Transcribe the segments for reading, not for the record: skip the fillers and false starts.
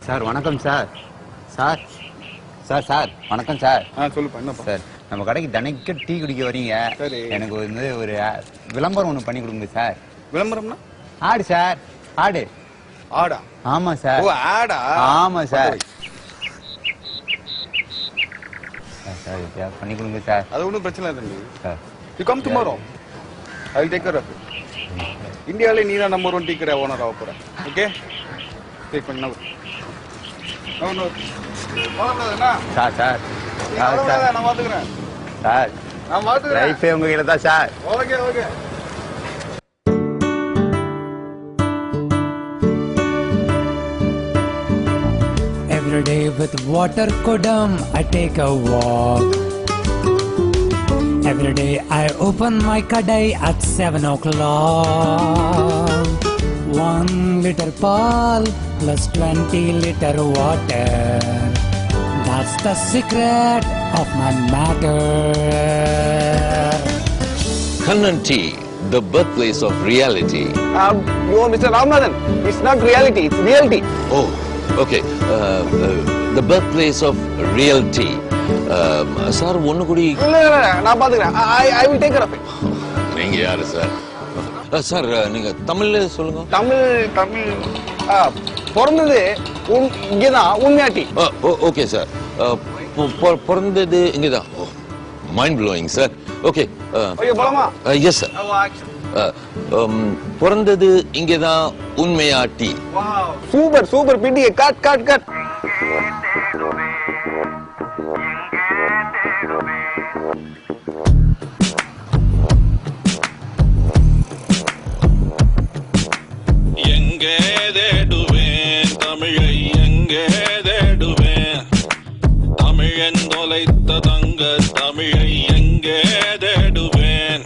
Sir வணக்கம் sir. Sir sir sir வணக்கம் sir. சொல்லுப்பா. என்னப்பா சார், நம்ம கடைக்கு தினைக்கு டீ குடிக்க வரீங்க. சரி. எனக்கு வந்து ஒரு விளம்பரம் ஒன்று பண்ணி கொடுங்க சார். விளம்பரம்னா? ஆடு சார், ஆடு. ஆடா? ஆமா சார். ஓ ஆடா? ஆமா சார். சார் சார் பண்ணி கொடுங்க சார். அது ஒன்றும் பிரச்சனை இல்லை தம்பி. Sir you come tomorrow, I will take care of it. இந்தியாவிலே நீ தான் நம்பர் 1 டீ கடை ஓனர் ஆக போகிறேன். ஓகே, டேக் பண்ண சார். சார் நான் பார்த்துக்கிறேன் சார். நான் பார்த்துக்கிறேன். லைஃபே உங்ககிட்ட தான் sir. Okay okay. Every day with water kodam I take a walk. Every day I open my kadai at 7 o'clock. 1 liter pal plus 20 liter water. That's the secret of my matter. Kannan Tea, the birthplace of reality. Oh, Mr. Ramanathan, it's not reality, it's reality. Oh, okay. The birthplace of real tea. Sir, ஒன்னு கூடி. இல்ல நான் பாத்துக்கிறேன். I will take care of it. நீங்க யாரு sir? Sir நீங்க தமிழ்ல சொல்லுங்க. தமிழ் பிறந்தது இங்கதான் உண்மையாட்டி. Okay sir. பிறந்தது இங்கதான். Mind blowing sir. Okay. Okay போலாமா? Yes sir. பிறந்தது இங்கதான் உண்மையாட்டி. சூப்பர் சூப்பர் பிடி. கட். எங்கே தேடுவேன் தமிழை, எங்கே தேடுவேன் தமிழன் தொலைத்த தங்க தமிழை, எங்கே தேடுவேன்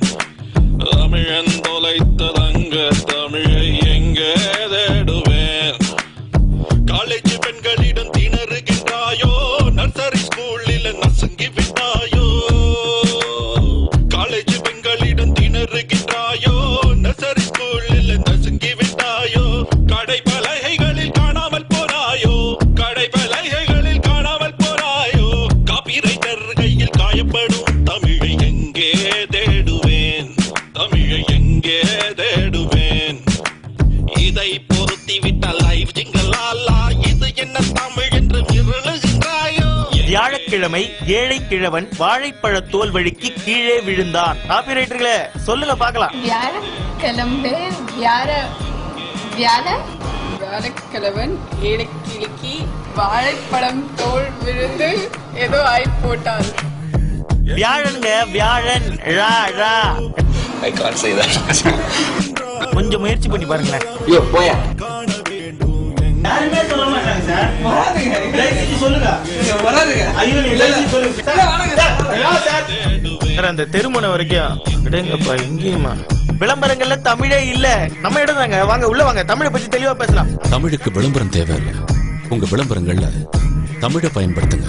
தமிழன் தொலைத்த தங்க தமிழை, எங்கே தேடுவேன். காலேஜ் பெண்களிடம் திணறுகின்றாயோ, நர்சரி ஸ்கூலில் நசுங்கி விட்டாயோ. காலேஜ் பெண்களிடம் திணறுகின்றாயோ, நர்சரி ஸ்கூலில் நசுங்கி விட்டாயோ. கடை பலகைகளில் காணாமல் போனாயோ, கடை பலகைகளில் காணாமல் போனாயோ. காப்பிரைட்டர் கையில் காயப்படும் தமிழை எங்கே தேடுவேன், தமிழை எங்கே தேடுவேன். இதை பொருத்தி விட்ட லைஃப் ஜிங்கலாலா, இது என்ன தமிழ் என்று மிரளுகின்றாயோ. வியாழக்கிழமை ஏழை கிழவன் வாழைப்பழ தோல் வழிக்கு கீழே விழுந்தான். காப்பிரைட்டர்களே சொல்லுங்க பார்க்கலாம். வியாழக்கிழவன் ஏழை கிழக்கி வாழைப்பழம் தோல் விழுந்து ஏதோ ஆய் போட்டார். வியாழனுங்க, வியாழன். ரா ரா. I can't say that. கொஞ்சம் முயற்சி பண்ணி பாருங்களேன். யோ போயா. யாருமே சொல்ல மாட்டாங்க சார். சொல்லுங்க. அந்த தெருமுனை வரைக்கும் விடுங்கப்பா. எங்கேயுமா விளம்பரங்கள்ல தமிழே இல்ல. நம்ம இடம் தாங்க. வாங்க உள்ள வாங்க. தமிழை பத்தி தெளிவா பேசலாம். தமிழுக்கு விளம்பரம் தேவையில்லை. உங்க விளம்பரங்கள்ல தமிழை பயன்படுத்துங்க.